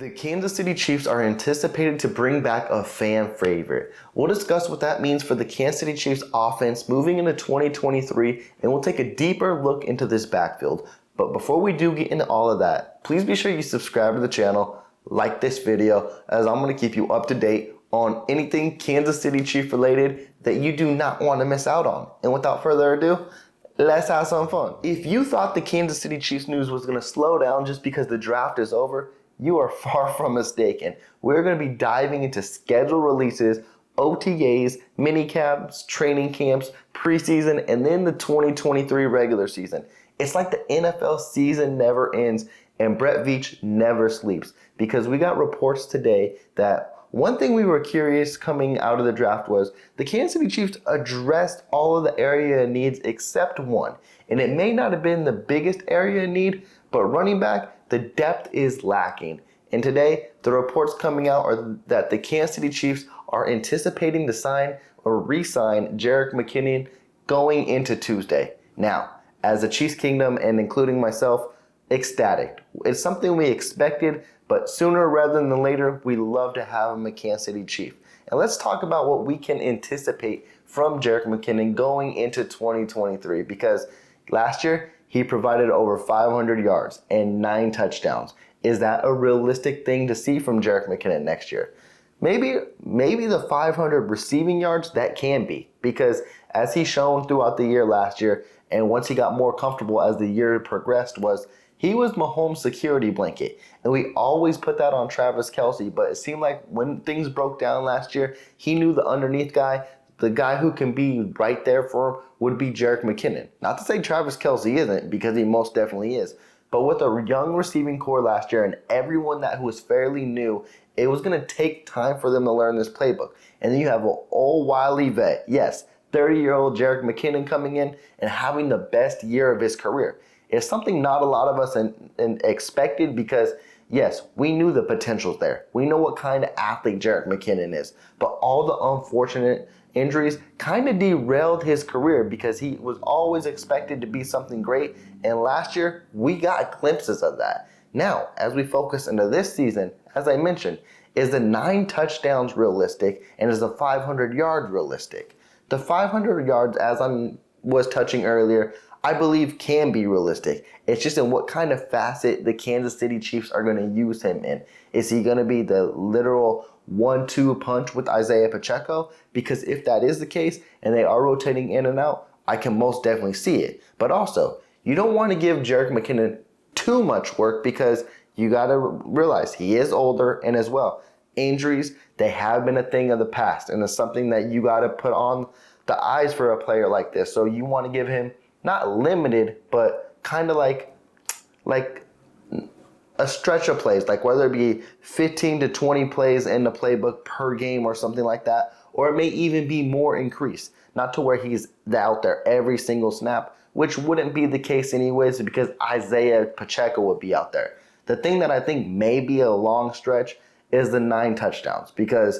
The Kansas City Chiefs are anticipated to bring back a fan favorite. We'll discuss what that means for the Kansas City Chiefs offense moving into 2023, and we'll take a deeper look into this backfield. But before we do get into all of that, please be sure you subscribe to the channel, like this video, as I'm going to keep you up to date on anything Kansas City Chief related that you do not want to miss out on. And without further ado, let's have some fun. If you thought the Kansas City Chiefs news was going to slow down just because the draft is over, you are far from mistaken. We're going to be diving into schedule releases, OTAs, mini camps, training camps, preseason, and then the 2023 regular season. It's like the NFL season never ends and Brett Veach never sleeps, because we got reports today that one thing we were curious coming out of the draft was the Kansas City Chiefs addressed all of the area needs except one. And it may not have been the biggest area need, but running back, the depth is lacking. And today, the reports coming out are that the Kansas City Chiefs are anticipating to sign or re-sign Jerick McKinnon going into Tuesday. Now, as a Chiefs Kingdom and including myself, ecstatic. It's something we expected, but sooner rather than later, we love to have him a Kansas City Chief. And let's talk about what we can anticipate from Jerick McKinnon going into 2023, because last year, he provided over 500 yards and 9 touchdowns. Is that a realistic thing to see from Jerick McKinnon next year? Maybe the 500 receiving yards, that can be, because as he's shown throughout the year last year, and once he got more comfortable as the year progressed, he was Mahomes' security blanket. And we always put that on Travis Kelce, but it seemed like when things broke down last year, he knew the underneath guy, the guy who can be right there for him, would be Jerick McKinnon. Not to say Travis Kelce isn't, because he most definitely is. But with a young receiving core last year and everyone that was fairly new, it was going to take time for them to learn this playbook. And then you have an old wily vet, yes, 30-year-old Jerick McKinnon coming in and having the best year of his career. It's something not a lot of us expected, because yes, we knew the potential's there. We know what kind of athlete Jerick McKinnon is. But all the unfortunate injuries kind of derailed his career, because he was always expected to be something great. And last year, we got glimpses of that. Now, as we focus into this season, as I mentioned, is the 9 touchdowns realistic, and is the 500 yards realistic? The 500 yards, as I was touching earlier, I believe can be realistic. It's just in what kind of facet the Kansas City Chiefs are going to use him in. Is he going to be the literal 1-2 punch with Isaiah Pacheco? Because if that is the case and they are rotating in and out, I can most definitely see it. But also, you don't want to give Jerick McKinnon too much work, because you got to realize he is older, and as well, injuries, they have been a thing of the past, and it's something that you got to put on the eyes for a player like this. So you want to give him not limited, but kind of like a stretch of plays, like whether it be 15 to 20 plays in the playbook per game or something like that, or it may even be more increased, not to where he's out there every single snap, which wouldn't be the case anyways, because Isaiah Pacheco would be out there. The thing that I think may be a long stretch is the 9 touchdowns, because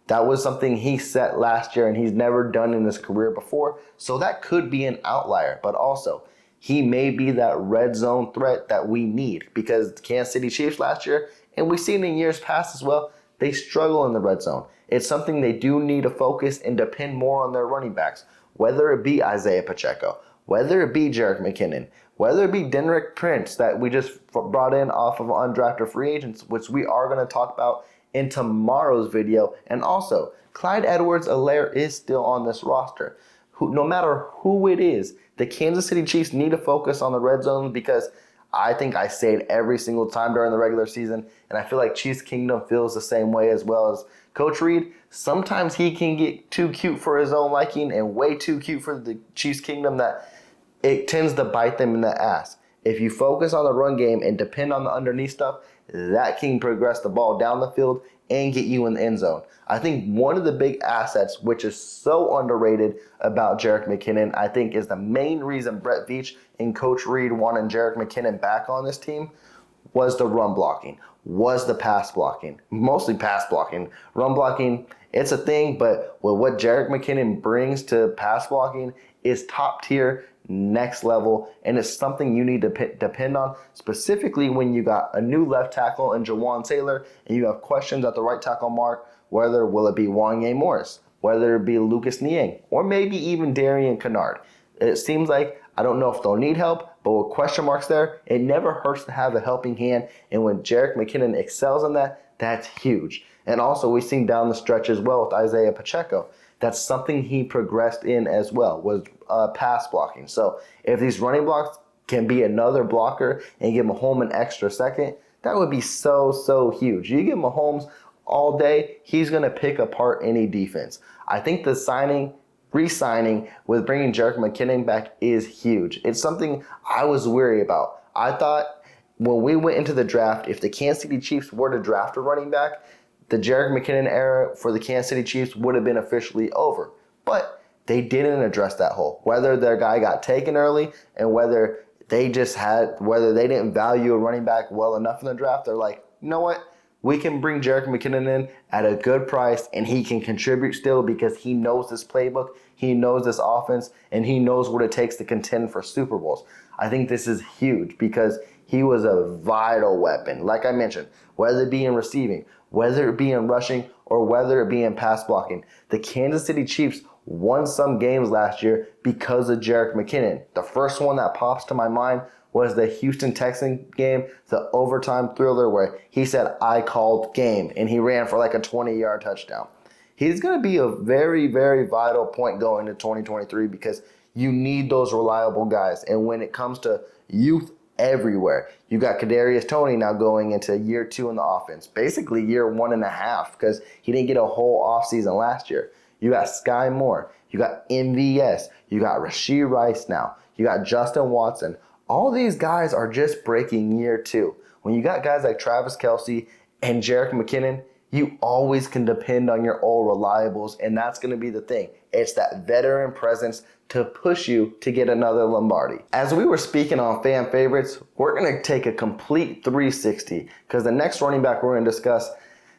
that was something he set last year and he's never done in his career before. So that could be an outlier. But also, he may be that red zone threat that we need, because the Kansas City Chiefs last year, and we've seen in years past as well, they struggle in the red zone. It's something they do need to focus and depend more on their running backs, whether it be Isaiah Pacheco, whether it be Jerick McKinnon, whether it be Denrick Prince that we just brought in off of undrafted free agents, which we are going to talk about in tomorrow's video. And also, Clyde Edwards-Helaire is still on this roster. No matter who it is, the Kansas City Chiefs need to focus on the red zone, because I think I say it every single time during the regular season, and I feel like Chiefs Kingdom feels the same way as well as Coach Reed. Sometimes he can get too cute for his own liking and way too cute for the Chiefs Kingdom, that it tends to bite them in the ass. If you focus on the run game and depend on the underneath stuff, that can progress the ball down the field and get you in the end zone. I think one of the big assets, which is so underrated about Jerick McKinnon, I think is the main reason Brett Veach and Coach Reed wanted Jerick McKinnon back on this team, was the run blocking, was the pass blocking, mostly pass blocking. Run blocking, it's a thing, but with what Jerick McKinnon brings to pass blocking is top tier, next level, and it's something you need to depend on, specifically when you got a new left tackle in Jawan Taylor and you have questions at the right tackle mark, whether will it be Wanye Morris, whether it be Lucas Niang, or maybe even Darian Kennard. It seems like, I don't know if they'll need help, but with question marks there, it never hurts to have a helping hand. And when Jerick McKinnon excels in that, that's huge. And also, we've seen down the stretch as well with Isaiah Pacheco. That's something he progressed in as well, was pass blocking. So if these running blocks can be another blocker and give Mahomes an extra second, that would be so huge. You give Mahomes all day, he's going to pick apart any defense. I think the re-signing with bringing Jerick McKinnon back is huge. It's something I was weary about. I thought when we went into the draft, if the Kansas City Chiefs were to draft a running back, the Jerick McKinnon era for the Kansas City Chiefs would have been officially over. But they didn't address that hole. Whether their guy got taken early and whether they didn't value a running back well enough in the draft, they're like, you know what? We can bring Jerick McKinnon in at a good price, and he can contribute still because he knows this playbook, he knows this offense, and he knows what it takes to contend for Super Bowls. I think this is huge because he was a vital weapon. Like I mentioned, whether it be in receiving, whether it be in rushing, or whether it be in pass blocking, the Kansas City Chiefs won some games last year because of Jerick McKinnon. The first one that pops to my mind was the Houston Texans game, the overtime thriller where he said, "I called game," and he ran for like a 20-yard touchdown. He's going to be a very vital point going into 2023 because you need those reliable guys. And when it comes to youth everywhere, you got Kadarius Toney now going into year 2 in the offense, basically year 1.5 because he didn't get a whole offseason last year. You got Sky Moore, you got MVS, you got Rashee Rice now, you got Justin Watson. All these guys are just breaking year 2. When you got guys like Travis Kelce and Jerick McKinnon, you always can depend on your old reliables, and that's going to be the thing. It's that veteran presence to push you to get another Lombardi. As we were speaking on fan favorites, we're going to take a complete 360 because the next running back we're going to discuss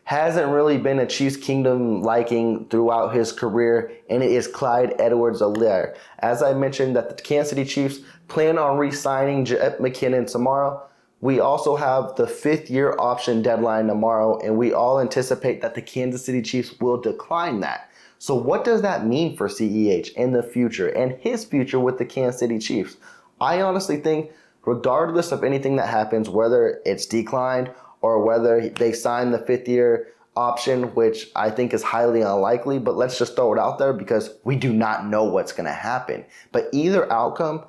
hasn't really been a Chiefs Kingdom liking throughout his career, and it is Clyde Edwards-Helaire. As I mentioned that the Kansas City Chiefs plan on re-signing Jerick McKinnon tomorrow, we also have the 5th-year option deadline tomorrow, and we all anticipate that the Kansas City Chiefs will decline that. So what does that mean for CEH in the future and his future with the Kansas City Chiefs? I honestly think regardless of anything that happens, whether it's declined or whether they sign the 5th-year option, which I think is highly unlikely, but let's just throw it out there because we do not know what's going to happen. But either outcome,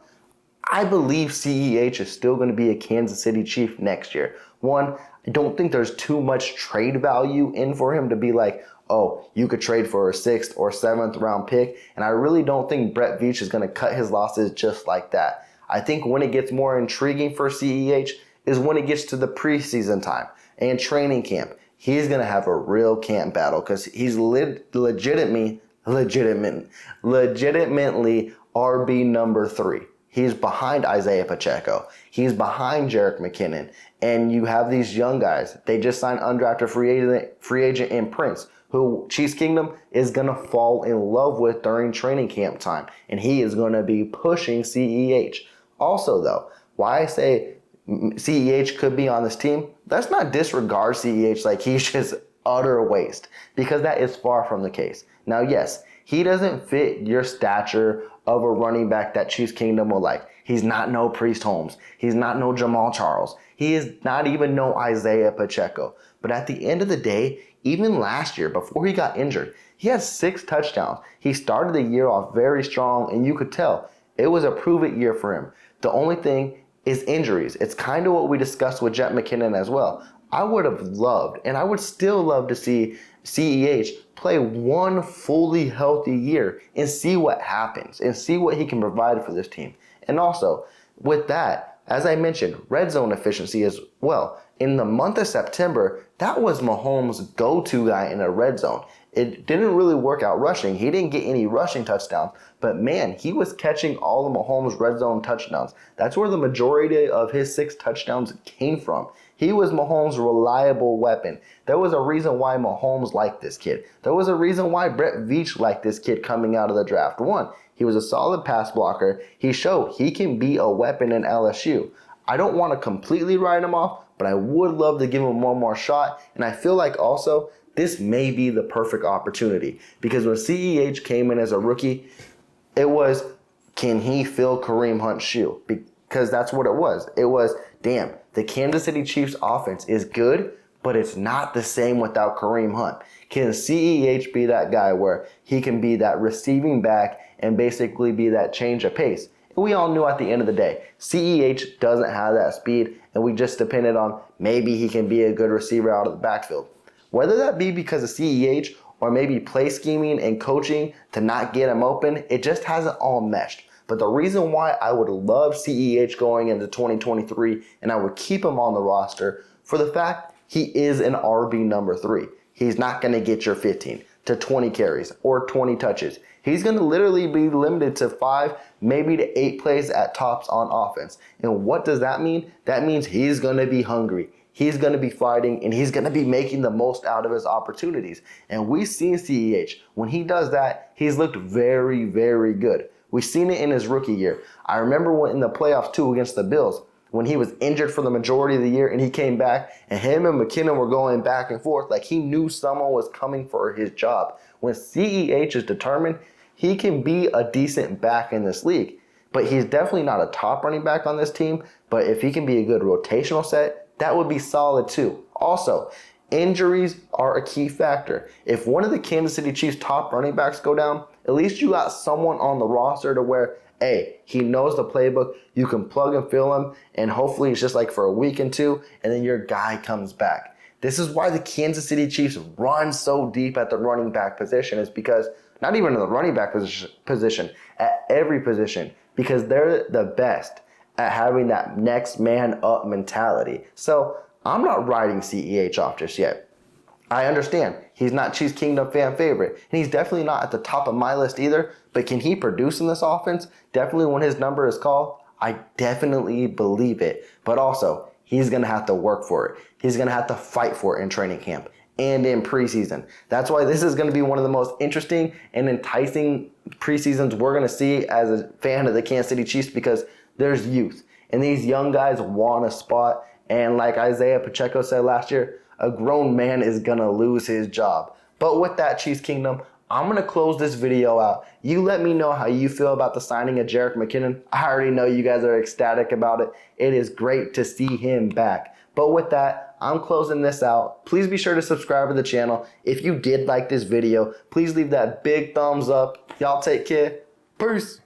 I believe CEH is still going to be a Kansas City Chief next year. One, I don't think there's too much trade value in for him to be like, oh, you could trade for a 6th or 7th round pick. And I really don't think Brett Veach is going to cut his losses just like that. I think when it gets more intriguing for CEH is when it gets to the preseason time and training camp. He's going to have a real camp battle because he's legitimately RB number 3. He's behind Isaiah Pacheco. He's behind Jerick McKinnon. And you have these young guys. They just signed undrafted free agent in Prince, who Chiefs Kingdom is going to fall in love with during training camp time. And he is going to be pushing CEH. Also, though, why I say CEH could be on this team, let's not disregard CEH like he's just utter waste, because that is far from the case. Now, yes, he doesn't fit your stature of a running back that Chiefs Kingdom will like. He's not no Priest Holmes. He's not no Jamal Charles. He is not even no Isaiah Pacheco. But at the end of the day, even last year, before he got injured, he had 6 touchdowns. He started the year off very strong, and you could tell it was a prove-it year for him. The only thing is injuries. It's kind of what we discussed with Jerick McKinnon as well. I would have loved, and I would still love to see CEH play one fully healthy year and see what happens and see what he can provide for this team. And also, with that, as I mentioned, red zone efficiency as well. In the month of September, that was Mahomes' go-to guy in a red zone. It didn't really work out rushing. He didn't get any rushing touchdowns, but man, he was catching all of Mahomes' red zone touchdowns. That's where the majority of his 6 touchdowns came from. He was Mahomes' reliable weapon. There was a reason why Mahomes liked this kid. There was a reason why Brett Veach liked this kid coming out of the draft. One, he was a solid pass blocker. He showed he can be a weapon in LSU. I don't want to completely write him off, but I would love to give him one more shot. And I feel like also this may be the perfect opportunity, because when CEH came in as a rookie, it was, can he fill Kareem Hunt's shoe? Because that's what it was. It was, damn, the Kansas City Chiefs offense is good, but it's not the same without Kareem Hunt. Can CEH be that guy where he can be that receiving back and basically be that change of pace? And we all knew at the end of the day, CEH doesn't have that speed, and we just depended on maybe he can be a good receiver out of the backfield. Whether that be because of CEH or maybe play scheming and coaching to not get him open, it just hasn't all meshed. But the reason why I would love CEH going into 2023 and I would keep him on the roster for the fact he is an RB number 3. He's not going to get your 15 to 20 carries or 20 touches. He's going to literally be limited to 5, maybe to 8 plays at tops on offense. And what does that mean? That means he's going to be hungry. He's going to be fighting, and he's going to be making the most out of his opportunities. And we've seen CEH. When he does that, he's looked very, very good. We've seen it in his rookie year. I remember when in the playoffs too against the Bills, when he was injured for the majority of the year and he came back, and him and McKinnon were going back and forth like he knew someone was coming for his job. When CEH is determined, he can be a decent back in this league. But he's definitely not a top running back on this team. But if he can be a good rotational set, that would be solid too. Also, injuries are a key factor. If one of the Kansas City Chiefs top running backs go down, at least you got someone on the roster to where, hey, he knows the playbook, you can plug and fill him, and hopefully it's just like for a week and two, and then your guy comes back. This is why the Kansas City Chiefs run so deep at the running back position, is because, not even in the running back position, at every position, because they're the best at having that next man up mentality. So I'm not writing CEH off just yet. I understand he's not Chiefs Kingdom fan favorite, and he's definitely not at the top of my list either, but can he produce in this offense? Definitely when his number is called, I definitely believe it. But also, he's going to have to work for it. He's going to have to fight for it in training camp and in preseason. That's why this is going to be one of the most interesting and enticing preseasons we're going to see as a fan of the Kansas City Chiefs, because there's youth, and these young guys want a spot. And like Isaiah Pacheco said last year, a grown man is going to lose his job. But with that, Chiefs Kingdom, I'm going to close this video out. You let me know how you feel about the signing of Jerick McKinnon. I already know you guys are ecstatic about it. It is great to see him back. But with that, I'm closing this out. Please be sure to subscribe to the channel. If you did like this video, please leave that big thumbs up. Y'all take care. Peace.